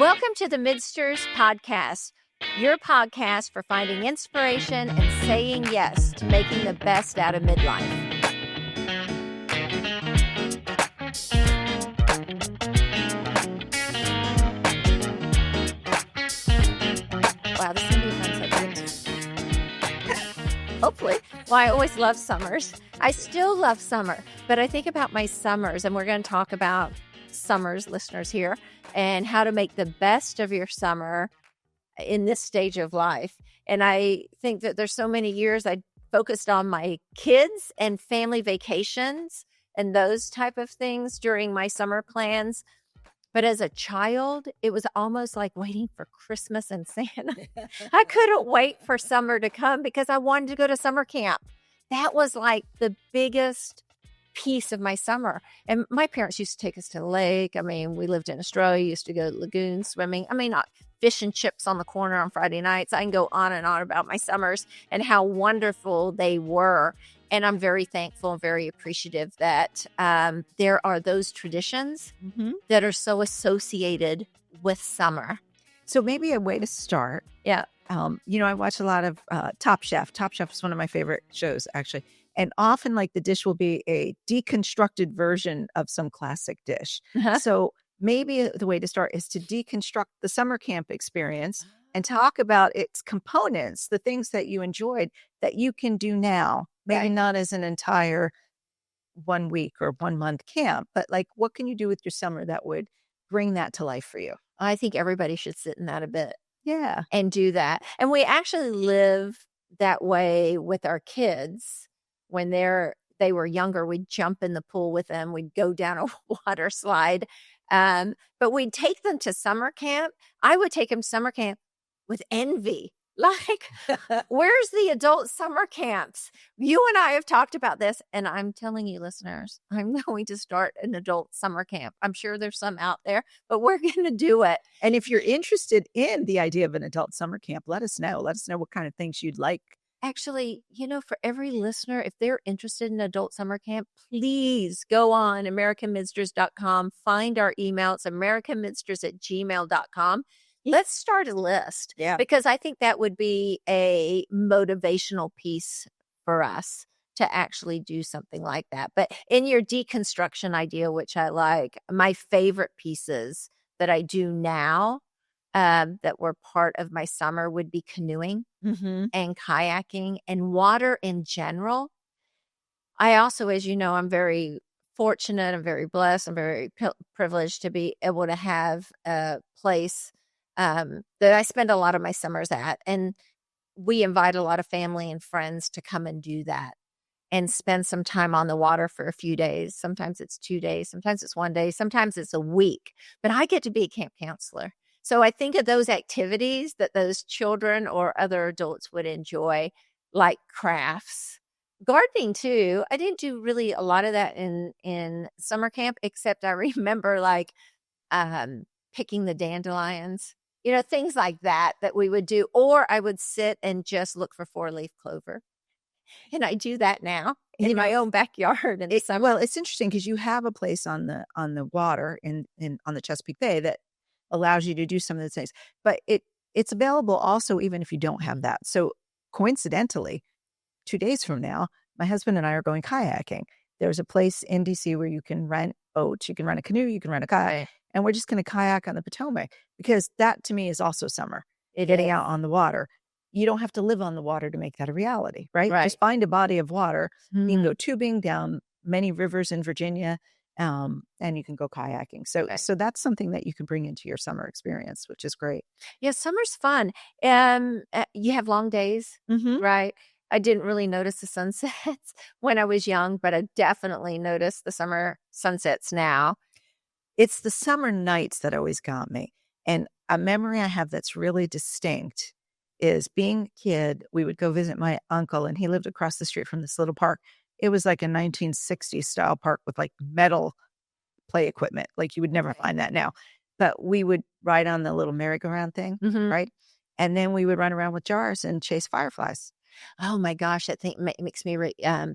Welcome to the Midsters Podcast, your podcast for finding inspiration and saying yes to making the best out of midlife. Wow, this is going to be a fun subject. Hopefully. Well, I always love summers. I still love summer, but I think about my summers, and we're going to talk about summers, listeners here, and how to make the best of your summer in this stage of life. And I think that there's so many years I focused on my kids and family vacations and those type of things during my summer plans. But as a child, it was almost like waiting for Christmas and Santa. I couldn't wait for summer to come because I wanted to go to summer camp. That was like the biggest piece of my summer. And my parents used to take us to the lake. I mean, we lived in Australia, used to go to lagoons swimming. I mean, fish and chips on the corner on Friday nights. I can go on and on about my summers and how wonderful they were. And I'm very thankful and very appreciative that there are those traditions that are so associated with summer. So maybe a way to start. Yeah. I watch a lot of Top Chef. Top Chef is one of my favorite shows, actually. And often, like, the dish will be a deconstructed version of some classic dish. So maybe the way to start is to deconstruct the summer camp experience and talk about its components, the things that you enjoyed that you can do now. Maybe not as an entire 1 week or 1 month camp, but like, what can you do with your summer that would bring that to life for you? I think everybody should sit in that a bit. Yeah. And do that. And we actually live that way with our kids. When they were younger, we'd jump in the pool with them. We'd go down a water slide. But we'd take them to summer camp. I would take them to summer camp with envy. Like, where's the adult summer camps? You and I have talked about this, and I'm telling you, listeners, I'm going to start an adult summer camp. I'm sure there's some out there, but we're going to do it. And if you're interested in the idea of an adult summer camp, let us know. Let us know what kind of things you'd like. Actually, for every listener, if they're interested in adult summer camp, please go on AmericanMidsters.com, find our email. It's AmericanMidsters@gmail.com. Let's start a list. Yeah. Because I think that would be a motivational piece for us to actually do something like that. But in your deconstruction idea, which I like, my favorite pieces that I do now that were part of my summer would be canoeing and kayaking and water in general. I also, as you know, I'm very fortunate. I'm very blessed. I'm very privileged to be able to have a place that I spend a lot of my summers at. And we invite a lot of family and friends to come and do that and spend some time on the water for a few days. Sometimes it's 2 days. Sometimes it's 1 day. Sometimes it's a week. But I get to be a camp counselor. So I think of those activities that those children or other adults would enjoy, like crafts. Gardening, too. I didn't do really a lot of that in summer camp, except I remember picking the dandelions, things like that we would do. Or I would sit and just look for 4-leaf clover. And I do that now in my own backyard. Well, it's interesting because you have a place on the water on the Chesapeake Bay that allows you to do some of those things, but it's available also even if you don't have that. So coincidentally, 2 days from now, my husband and I are going kayaking. There's a place in DC where you can rent boats, you can rent a canoe, you can rent a kayak, and we're just going to kayak on the Potomac because that to me is also summer. Getting out on the water. You don't have to live on the water to make that a reality, right? Just find a body of water. You can go tubing down many rivers in Virginia. And you can go kayaking. So that's something that you can bring into your summer experience, which is great. Yeah, summer's fun. You have long days, right? I didn't really notice the sunsets when I was young, but I definitely noticed the summer sunsets now. It's the summer nights that always got me. And a memory I have that's really distinct is being a kid, we would go visit my uncle, and he lived across the street from this little park. It was like a 1960s style park with like metal play equipment. Like you would never find that now. But we would ride on the little merry-go-round thing, right? And then we would run around with jars and chase fireflies. Oh my gosh, that thing makes me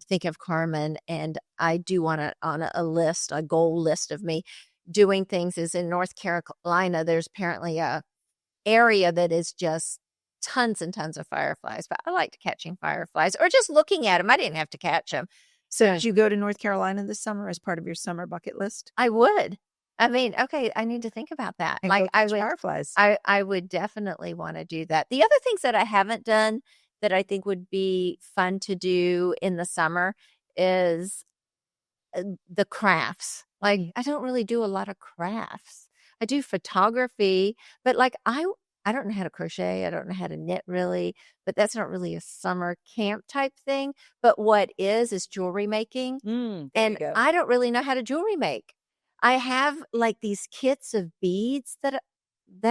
think of Carmen, and I do want to on a list, a goal list of me. doing things is in North Carolina. There's apparently a area that is just tons and tons of fireflies, but I liked catching fireflies or just looking at them. I didn't have to catch them. So did you go to North Carolina this summer as part of your summer bucket list? I would. I mean, okay, I need to think about that. And Like go I catch would, fireflies. I would definitely want to do that. The other things that I haven't done that I think would be fun to do in the summer is the crafts. Like I don't really do a lot of crafts. I do photography, but like I don't know how to crochet. I don't know how to knit really, but that's not really a summer camp type thing. But what is jewelry making. There you And go. I don't really know how to jewelry make. I have like these kits of beads that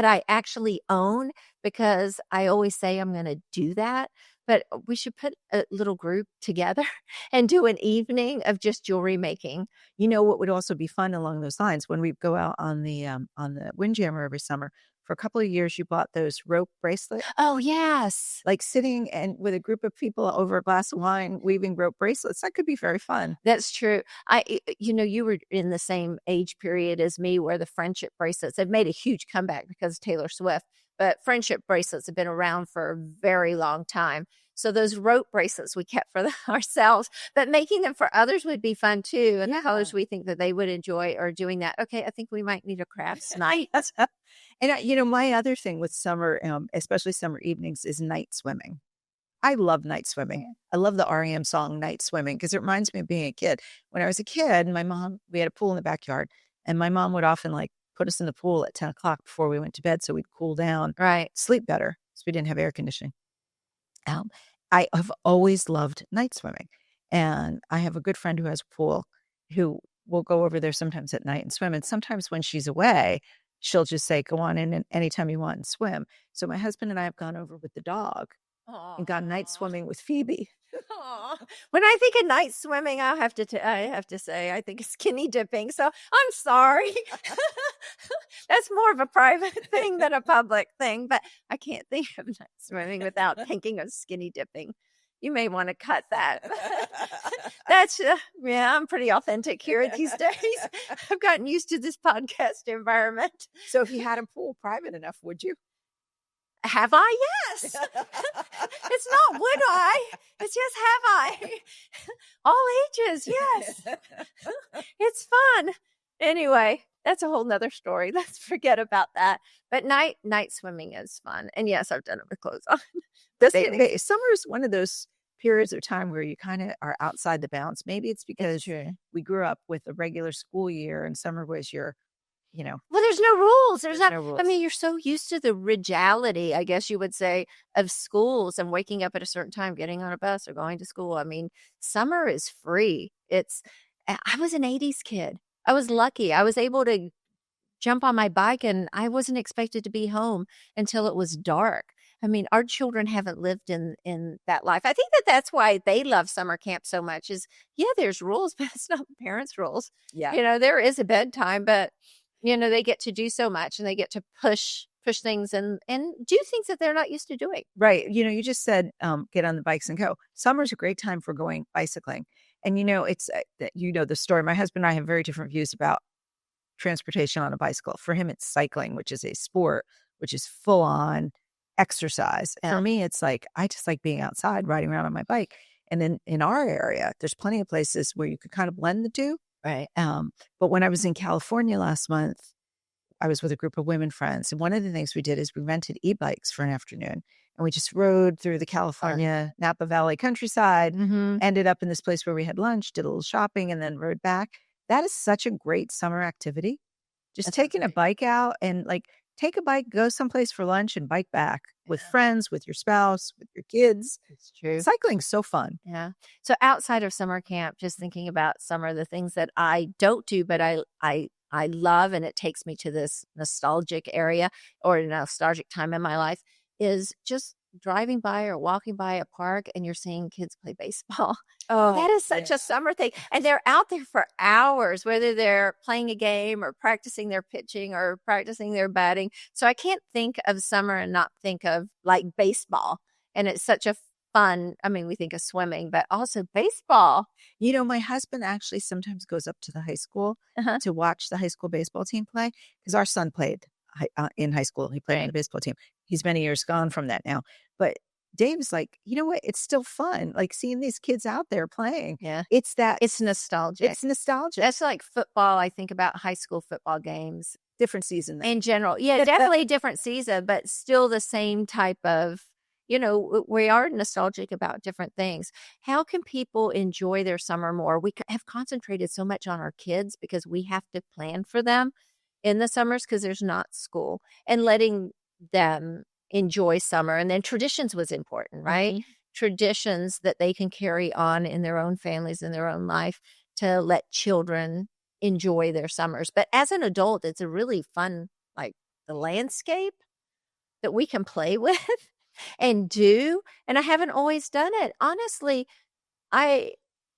I actually own because I always say I'm going to do that. But we should put a little group together and do an evening of just jewelry making. You know what would also be fun along those lines when we go out on the Windjammer every summer. For a couple of years, you bought those rope bracelets, Oh, yes. like sitting and with a group of people over a glass of wine, weaving rope bracelets. That could be very fun. That's true. You were in the same age period as me where the friendship bracelets have made a huge comeback because of Taylor Swift, but friendship bracelets have been around for a very long time. So those rope bracelets we kept for ourselves, but making them for others would be fun too. And the colors we think that they would enjoy are doing that. Okay, I think we might need a crafts night. And my other thing with summer, especially summer evenings, is night swimming. I love night swimming. I love the REM song Night Swimming because it reminds me of being a kid. When I was a kid, we had a pool in the backyard, and my mom would often like put us in the pool at 10 o'clock before we went to bed so we'd cool down, Right. sleep better because we didn't have air conditioning. I have always loved night swimming, and I have a good friend who has a pool who will go over there sometimes at night and swim. And sometimes when she's away, she'll just say, "Go on in and anytime you want and swim." So my husband and I have gone over with the dog and gone night swimming with Phoebe. Aw. When I think of night swimming, I have to say I think of skinny dipping. So I'm sorry. That's more of a private thing than a public thing, but I can't think of night swimming without thinking of skinny dipping. You may want to cut that. That's yeah, I'm pretty authentic here these days. I've gotten used to this podcast environment. So if you had a pool private enough, would you? Have I? Yes. It's not would I, it's just have I. All ages, yes. It's fun. Anyway, that's a whole nother story. Let's forget about that. But night swimming is fun. And yes, I've done it with clothes on. Summer is one of those periods of time where you kind of are outside the bounds. Maybe it's because we grew up with a regular school year and summer was your Well, there's no rules. There's not. no rules. I mean, you're so used to the regality, I guess you would say, of schools and waking up at a certain time, getting on a bus or going to school. I mean, summer is free. I was an 80s kid. I was lucky. I was able to jump on my bike and I wasn't expected to be home until it was dark. I mean, our children haven't lived in that life. I think that's why they love summer camp so much is, yeah, there's rules, but it's not parents' rules. Yeah. There is a bedtime, but they get to do so much and they get to push things and do things that they're not used to doing. Right. You just said, get on the bikes and go. Summer's a great time for going bicycling. And, it's, the story. My husband and I have very different views about transportation on a bicycle. For him, it's cycling, which is a sport, which is full on exercise. Yeah. For me, it's like, I just like being outside, riding around on my bike. And then in our area, there's plenty of places where you could kind of blend the two. Right. But when I was in California last month, I was with a group of women friends. And one of the things we did is we rented e-bikes for an afternoon. And we just rode through the California Napa Valley countryside, ended up in this place where we had lunch, did a little shopping, and then rode back. That is such a great summer activity. Just taking a bike out and take a bike, go someplace for lunch and bike back with friends, with your spouse, with your kids. It's true. Cycling's so fun. Yeah. So outside of summer camp, just thinking about summer, the things that I don't do, but I love, and it takes me to this nostalgic area or a nostalgic time in my life, is just driving by or walking by a park and you're seeing kids play baseball. Oh, that is such a summer thing. And they're out there for hours, whether they're playing a game or practicing their pitching or practicing their batting. So I can't think of summer and not think of like baseball. And it's such a fun. I mean, we think of swimming, but also baseball. You know, my husband actually sometimes goes up to the high school Uh-huh. to watch the high school baseball team play because our son played in high school. He played on Right. the baseball team. He's many years gone from that now. But Dave's like, you know what? It's still fun. Like seeing these kids out there playing. Yeah. It's that, It's nostalgic. it's nostalgic. That's like football. I think about high school football games Different season then. in general. Yeah, definitely a different season, but still the same type of, we are nostalgic about different things. How can people enjoy their summer more? We have concentrated so much on our kids because we have to plan for them in the summers because there's not school, and letting them enjoy summer. And then traditions was important, right? Mhm. Traditions that they can carry on in their own families, in their own life, to let children enjoy their summers. But as an adult, it's a really fun, like the landscape that we can play with and do. And I haven't always done it. Honestly, I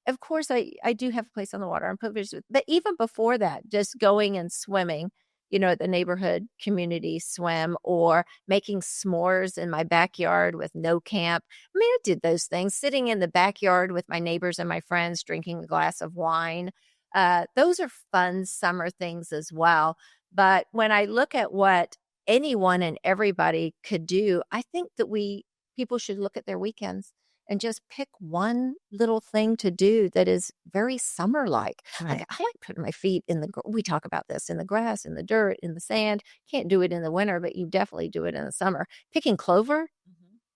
of course, I do have a place on the water. I'm privileged with, but even before that, just going and swimming, at the neighborhood community swim, or making s'mores in my backyard with no camp. I mean, I did those things, sitting in the backyard with my neighbors and my friends, drinking a glass of wine. Those are fun summer things as well. But when I look at what anyone and everybody could do, I think that people should look at their weekends and just pick one little thing to do that is very summer-like. Right. Like, I like putting my feet we talk about this, in the grass, in the dirt, in the sand. Can't do it in the winter, but you definitely do it in the summer. Picking clover,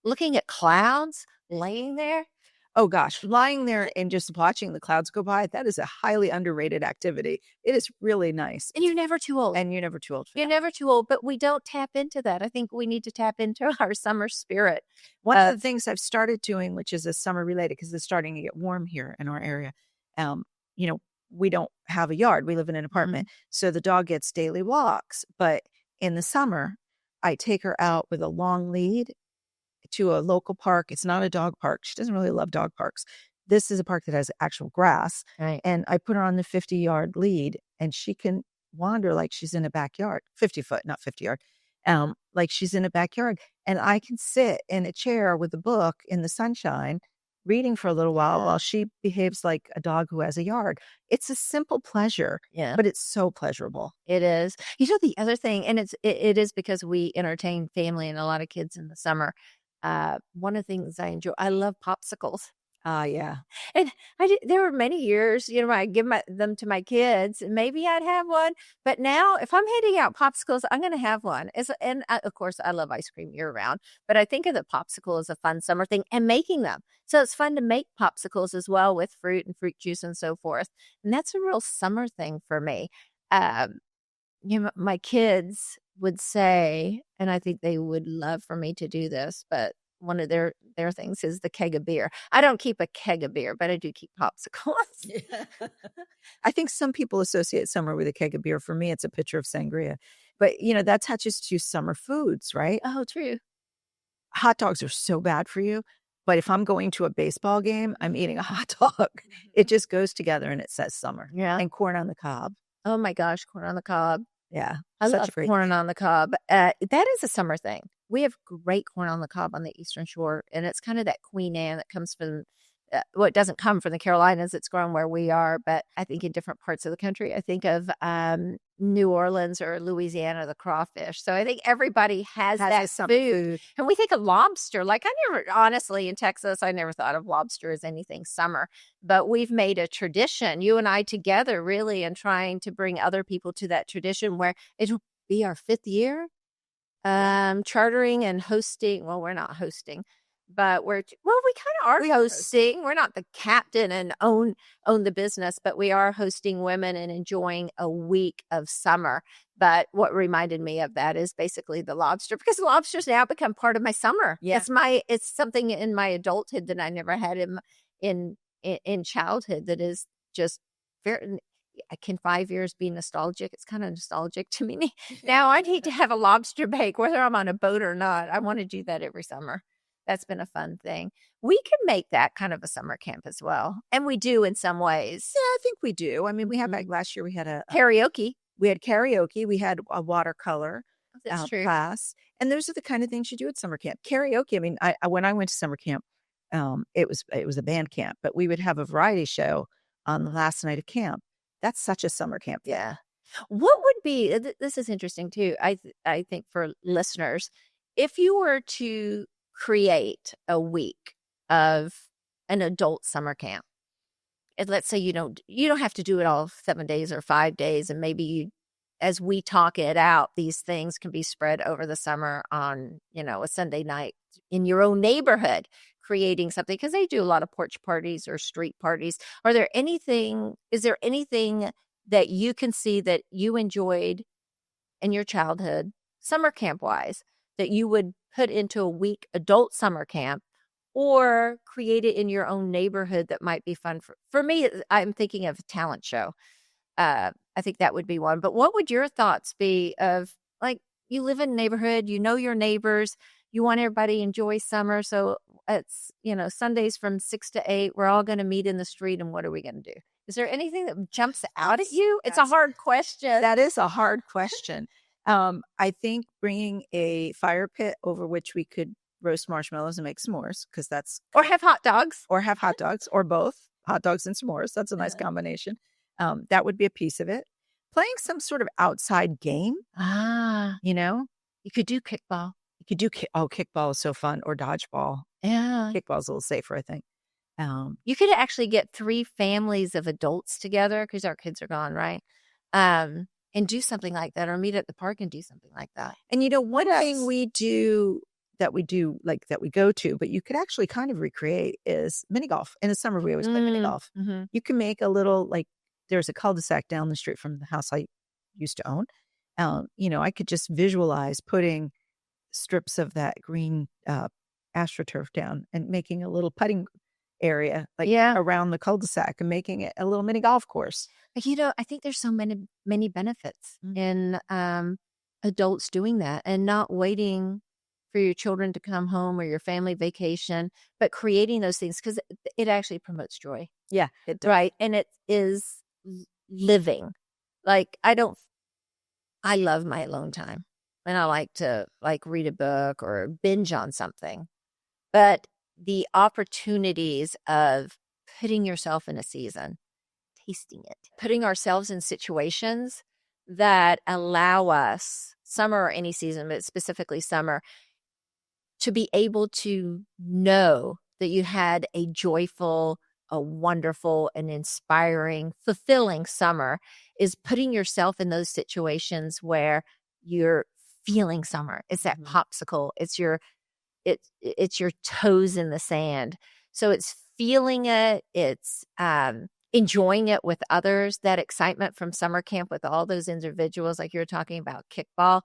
looking at clouds, laying there. Oh gosh, lying there and just watching the clouds go by, that is a highly underrated activity. It is really nice. And you're never too old. And you're never too old for You're that. never too old, but we don't tap into that. I think we need to tap into our summer spirit. One of the things I've started doing, which is a summer related, because it's starting to get warm here in our area. Um, you know, we don't have a yard. We live in an apartment. So the dog gets daily walks. But in the summer, I take her out with a long lead to a local park. It's not a dog park. She doesn't really love dog parks. This is a park that has actual grass. Right. And I put her on the 50-yard lead and she can wander like she's in a backyard, 50 foot, not 50 yard. Like she's in a backyard. And I can sit in a chair with a book in the sunshine, reading for a little while she behaves like a dog who has a yard. It's a simple pleasure, but it's so pleasurable. It is. The other thing, and it is because we entertain family and a lot of kids in the summer. One of the things I enjoy, I love popsicles. Yeah. And there were many years, I give them to my kids, and maybe I'd have one. But now, if I'm handing out popsicles, I'm going to have one. Of course, I love ice cream year round, but I think of the popsicle as a fun summer thing, and making them. So it's fun to make popsicles as well with fruit and fruit juice and so forth. And that's a real summer thing for me. My kids would say, and I think they would love for me to do this, but one of their things is the keg of beer. I don't keep a keg of beer, but I do keep popsicles. I think some people associate summer with a keg of beer. For me, it's a pitcher of sangria. But, that touches to summer foods, right? Oh, true. Hot dogs are so bad for you. But if I'm going to a baseball game, I'm eating a hot dog. It just goes together and it says summer. Yeah. And corn on the cob. Oh my gosh, corn on the cob. Yeah. I love corn on the cob. That is a summer thing. We have great corn on the cob on the Eastern Shore, and it's kind of that Queen Anne that comes from, it doesn't come from the Carolinas. It's grown where we are, but I think in different parts of the country. I think of New Orleans or Louisiana, the crawfish. So I think everybody has that food. And we think of lobster. Like honestly, in Texas, I never thought of lobster as anything summer. But we've made a tradition, you and I together, really, in trying to bring other people to that tradition where it'll be our 5th year. Chartering and hosting. Well, we're not hosting, but we kind of are hosting. We're not the captain and own the business, but we are hosting women and enjoying a week of summer. But what reminded me of that is basically the lobster, because lobster's now become part of my summer. Yeah. It's something in my adulthood that I never had in childhood that is just very. Can 5 years be nostalgic? It's kind of nostalgic to me. Now I need to have a lobster bake, whether I'm on a boat or not. I want to do that every summer. That's been a fun thing. We can make that kind of a summer camp as well. And we do in some ways. Yeah, I think we do. I mean, we had last year, we had a karaoke. We had karaoke. We had a watercolor That's true. class. And those are the kind of things you do at summer camp. Karaoke. I mean, when I went to summer camp, it was a band camp, but we would have a variety show on the last night of camp. That's such a summer camp thing. Yeah. What would be, this is interesting too, I think for listeners, if you were to create a week of an adult summer camp, and let's say you don't have to do it all 7 days or 5 days, and maybe as we talk it out, these things can be spread over the summer on, a Sunday night in your own neighborhood, creating something, because they do a lot of porch parties or street parties. Is there anything that you can see that you enjoyed in your childhood, summer camp wise, that you would put into a week adult summer camp, or create it in your own neighborhood that might be fun? For me, I'm thinking of a talent show. I think that would be one. But what would your thoughts be of, like, you live in a neighborhood, your neighbors, you want everybody to enjoy summer. So it's, Sundays from 6 to 8, we're all going to meet in the street. And what are we going to do? Is there anything that jumps out at you? It's a hard question. That is a hard question. I think bringing a fire pit over which we could roast marshmallows and make s'mores, because or have hot dogs, or both hot dogs and s'mores. That's a nice combination. That would be a piece of it. Playing some sort of outside game. You could do kickball. You could do kickball is so fun, or dodgeball. Yeah, kickball's a little safer, I think. You could actually get 3 families of adults together, because our kids are gone, right? And do something like that, or meet at the park and do something like that. And one thing we go to, but you could actually kind of recreate, is mini golf. In the summer, we always play mini golf. Mm-hmm. You can make a little, there's a cul-de-sac down the street from the house I used to own. I could just visualize putting strips of that green astroturf down and making a little putting area around the cul-de-sac and making it a little mini golf course. I think there's so many benefits in adults doing that, and not waiting for your children to come home or your family vacation, but creating those things, because it actually promotes joy. Yeah, it does. Right. And it is living. I love my alone time, and I like to read a book or binge on something, but the opportunities of putting yourself in a season, tasting it, putting ourselves in situations that allow us, summer or any season, but specifically summer, to be able to know that you had a joyful, a wonderful, an inspiring, fulfilling summer, is putting yourself in those situations where you're feeling summer. It's that popsicle. It's your toes in the sand. So it's feeling it. It's enjoying it with others. That excitement from summer camp with all those individuals, like you're talking about kickball.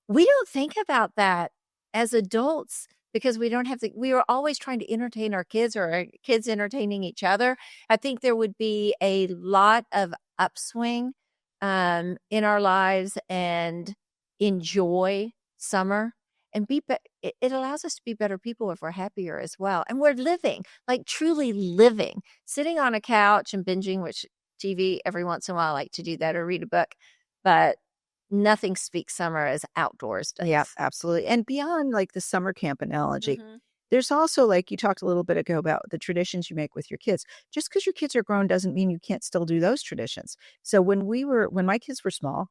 We don't think about that as adults, because we are always trying to entertain our kids, or our kids entertaining each other. I think there would be a lot of upswing in our lives, and enjoy summer, and it allows us to be better people if we're happier as well. And we're living, truly living, sitting on a couch and binging, which TV every once in a while, I like to do that, or read a book, but nothing speaks summer as outdoors does. Yeah, absolutely. And beyond the summer camp analogy, there's also, you talked a little bit ago about the traditions you make with your kids. Just because your kids are grown doesn't mean you can't still do those traditions. So when my kids were small,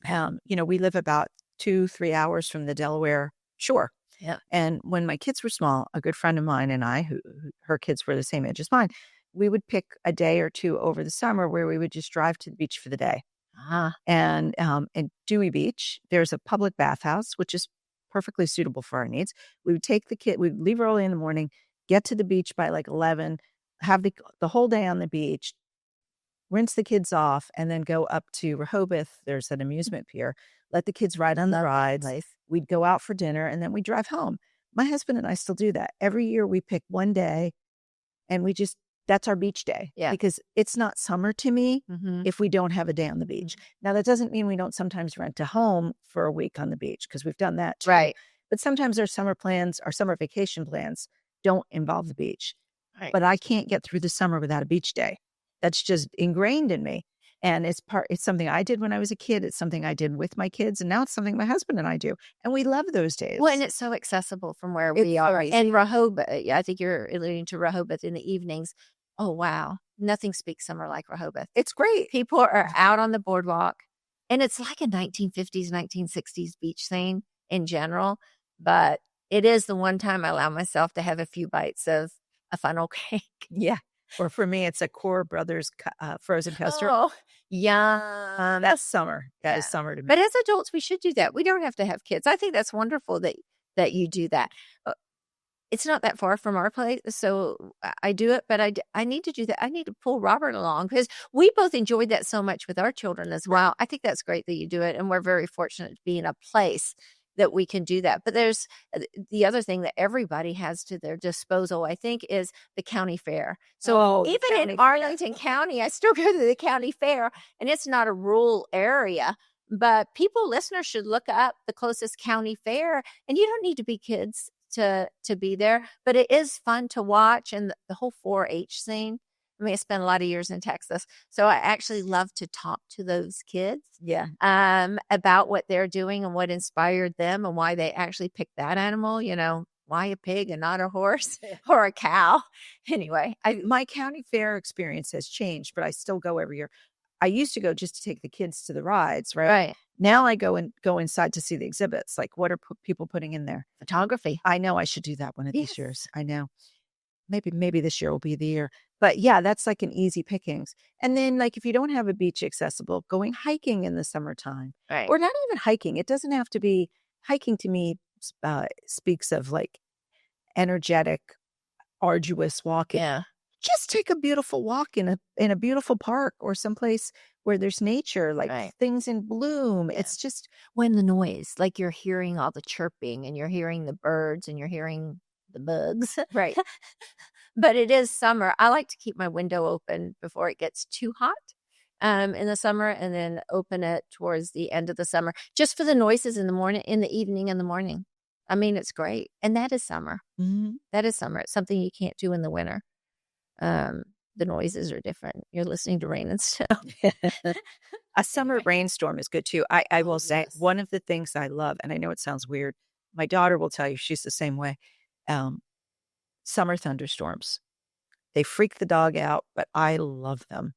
we live about 2-3 hours from the Delaware shore. Yeah. And when my kids were small, a good friend of mine and I, her kids were the same age as mine, we would pick a day or two over the summer where we would just drive to the beach for the day. And in Dewey Beach, there's a public bathhouse, which is perfectly suitable for our needs. We would take the kid, we'd leave early in the morning, get to the beach by 11, have the whole day on the beach, rinse the kids off, and then go up to Rehoboth. There's an amusement pier. Let the kids ride on the rides. We'd go out for dinner, and then we'd drive home. My husband and I still do that. Every year we pick one day, and that's our beach day. Yeah. Because it's not summer to me if we don't have a day on the beach. Now, that doesn't mean we don't sometimes rent a home for a week on the beach, because we've done that too. Right. But sometimes our summer vacation plans don't involve the beach. Right. But I can't get through the summer without a beach day. That's just ingrained in me. And it's something I did when I was a kid. It's something I did with my kids. And now it's something my husband and I do. And we love those days. Well, and it's so accessible from where It's we so are. easy. And Rehoboth, I think you're alluding to Rehoboth in the evenings. Oh, wow. Nothing speaks summer like Rehoboth. It's great. People are out on the boardwalk, and it's like a 1950s, 1960s beach scene in general. But it is the one time I allow myself to have a few bites of a funnel cake. Yeah. Or for me, it's a Core Brothers frozen custard. Oh, yum. That's summer. That Yeah. is summer to me. But as adults, we should do that. We don't have to have kids. I think that's wonderful that you do that. It's not that far from our place, so I do it, but I need to do that. I need to pull Robert along because we both enjoyed that so much with our children as well. I think that's great that you do it, and we're very fortunate to be in a place that we can do that. But there's the other thing that everybody has to their disposal, I think, is the county fair. So even in Arlington County, I still go to the county fair, and it's not a rural area. But listeners should look up the closest county fair, and you don't need to be kids to be there, but it is fun to watch. And the whole 4-H scene. I mean, I spent a lot of years in Texas, so I actually love to talk to those kids, about what they're doing and what inspired them and why they actually picked that animal. You know, why a pig and not a horse or a cow? Anyway, my county fair experience has changed, but I still go every year. I used to go just to take the kids to the rides, right? Now I go inside to see the exhibits. Like, what are people putting in there? Photography. I know I should do that one of these years. I know. Maybe this year will be the year. But yeah, that's like an easy pickings. And then, like, if you don't have a beach accessible, going hiking in the summertime, or not even hiking. It doesn't have to be hiking. To me, speaks of like energetic, arduous walking. Yeah. Just take a beautiful walk in a beautiful park or someplace where there's nature, like things in bloom. Yeah. It's just when the noise, like you're hearing all the chirping and you're hearing the birds and you're hearing the bugs. Right. But it is summer. I like to keep my window open before it gets too hot in the summer, and then open it towards the end of the summer, just for the noises in the morning, in the evening, in the morning. I mean, it's great. And that is summer. Mm-hmm. That is summer. It's something you can't do in the winter. The noises are different. You're listening to rain and snow. A summer rainstorm is good too. I will say one of the things I love, and I know it sounds weird, my daughter will tell you she's the same way. Summer thunderstorms. They freak the dog out, but I love them.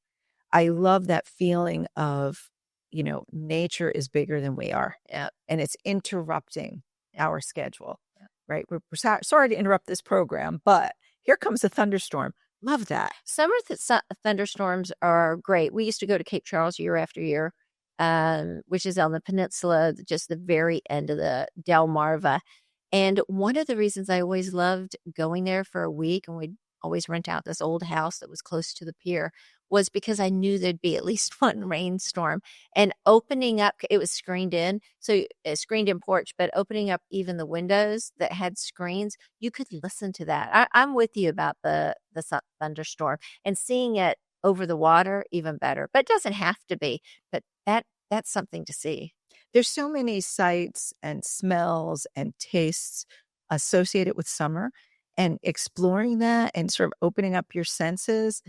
I love that feeling of, nature is bigger than we are. Yeah. And it's interrupting our schedule. Yeah. Right. We're sorry to interrupt this program, but here comes a thunderstorm. Love that. Summer thunderstorms are great. We used to go to Cape Charles year after year, which is on the peninsula, just the very end of the Delmarva. And one of the reasons I always loved going there for a week, and we'd always rent out this old house that was close to the pier, was because I knew there'd be at least one rainstorm. And opening up, it was screened in, so a screened in porch, but opening up even the windows that had screens, you could listen to that. I'm with you about the thunderstorm, and seeing it over the water, even better. But it doesn't have to be. But that's something to see. There's so many sights and smells and tastes associated with summer, and exploring that and sort of opening up your senses,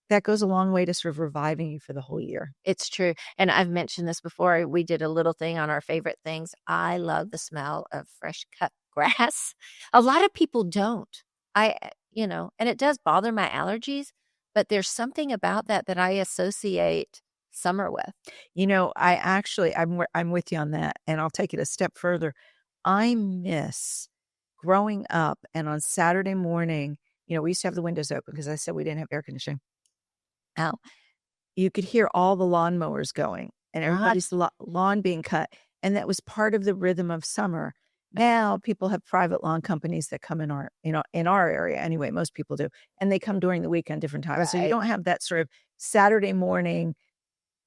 that goes a long way to sort of reviving you for the whole year. It's true. And I've mentioned this before. We did a little thing on our favorite things. I love the smell of fresh cut grass. A lot of people don't. And it does bother my allergies, but there's something about that I associate summer with. I'm with you on that, and I'll take it a step further. I miss growing up, and on Saturday morning, we used to have the windows open because I said we didn't have air conditioning. You could hear all the lawnmowers going and everybody's lawn being cut, and that was part of the rhythm of summer. Now people have private lawn companies that come in our area anyway. Most people do, and they come during the week on different times. Right. So you don't have that sort of Saturday morning.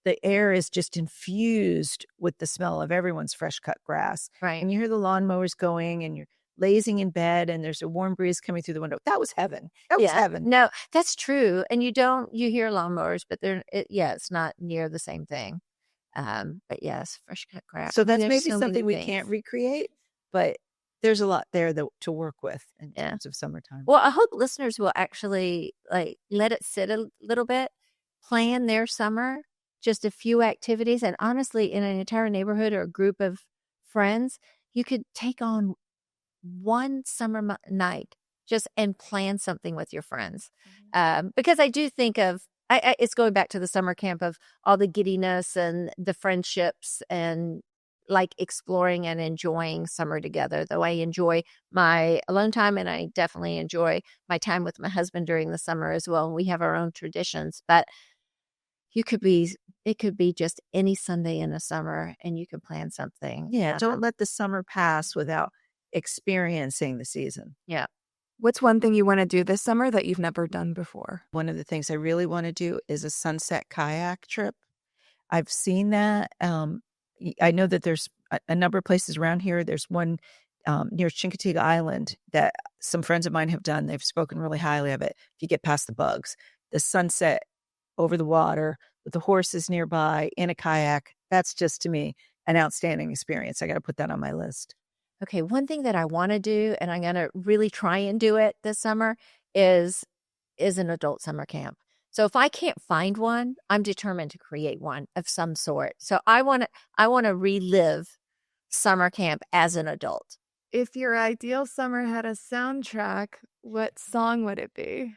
The air is just infused with the smell of everyone's fresh cut grass. Right. And you hear the lawnmowers going, and you're lazing in bed, and there's a warm breeze coming through the window. That was heaven. That was heaven. No, that's true. And you hear lawnmowers, but it's not near the same thing. But yes, fresh cut grass. So that's maybe something we can't recreate, but there's a lot there to work with in terms of summertime. Well, I hope listeners will actually let it sit a little bit, plan their summer, just a few activities. And honestly, in an entire neighborhood or a group of friends, you could take on one summer night just and plan something with your friends. Because I do think of, it's going back to the summer camp of all the giddiness and the friendships and like exploring and enjoying summer together. Though I enjoy my alone time and I definitely enjoy my time with my husband during the summer as well. And we have our own traditions, but it could be just any Sunday in the summer and you can plan something. Yeah, don't let the summer pass without experiencing the season. Yeah. What's one thing you want to do this summer that you've never done before? One of the things I really want to do is a sunset kayak trip. I've seen that. I know that there's a number of places around here. There's one near Chincoteague Island that some friends of mine have done. They've spoken really highly of it. If you get past the bugs, the sunset over the water with the horses nearby in a kayak, that's just to me an outstanding experience. I got to put that on my list. Okay, one thing that I want to do, and I'm going to really try and do it this summer, is an adult summer camp. So if I can't find one, I'm determined to create one of some sort. So I want to relive summer camp as an adult. If your ideal summer had a soundtrack, what song would it be?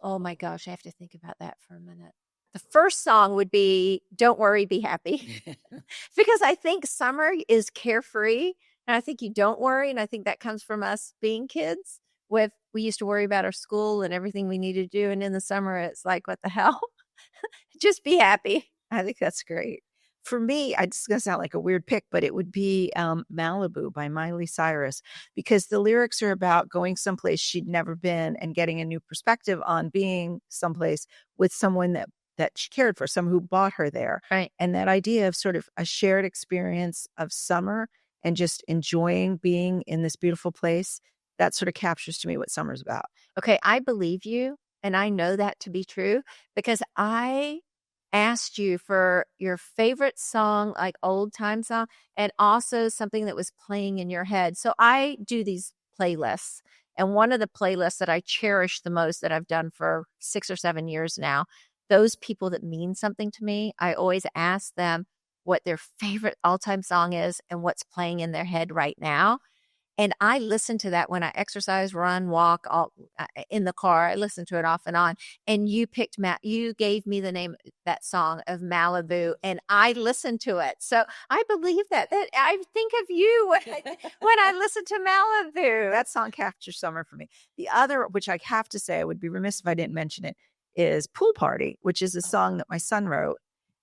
Oh my gosh, I have to think about that for a minute. The first song would be Don't Worry, Be Happy. Because I think summer is carefree. And I think you don't worry. And I think that comes from us being kids. We used to worry about our school and everything we needed to do. And in the summer, it's like, what the hell? Just be happy. I think that's great. For me, it's going to sound like a weird pick, but it would be Malibu by Miley Cyrus, because the lyrics are about going someplace she'd never been and getting a new perspective on being someplace with someone that she cared for, someone who brought her there. Right. And that idea of sort of a shared experience of summer and just enjoying being in this beautiful place, that sort of captures to me what summer's about. Okay, I believe you. And I know that to be true because I asked you for your favorite song, like old time song, and also something that was playing in your head. So I do these playlists. And one of the playlists that I cherish the most that I've done for 6 or 7 years now, those people that mean something to me, I always ask them what their favorite all-time song is and what's playing in their head right now. And I listen to that when I exercise, run, walk, in the car. I listen to it off and on. And you gave me the name of that song of Malibu, and I listened to it. So I believe that I think of you when I listen to Malibu. That song captures summer for me. The other, which I have to say, I would be remiss if I didn't mention it, is Pool Party, which is a song that my son wrote.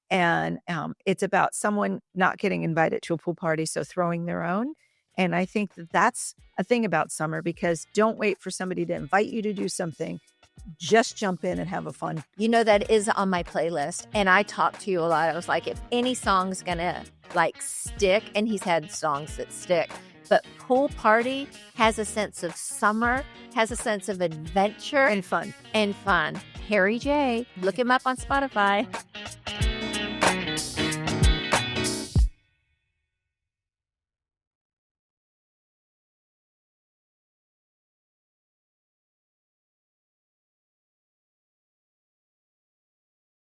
And it's about someone not getting invited to a pool party, so throwing their own. And I think that that's a thing about summer, because don't wait for somebody to invite you to do something. Just jump in and have a fun. You know, that is on my playlist. And I talked to you a lot. I was like, if any song's going to like stick, and he's had songs that stick, but Pool Party has a sense of summer, has a sense of adventure And fun. Harry J. Look him up on Spotify.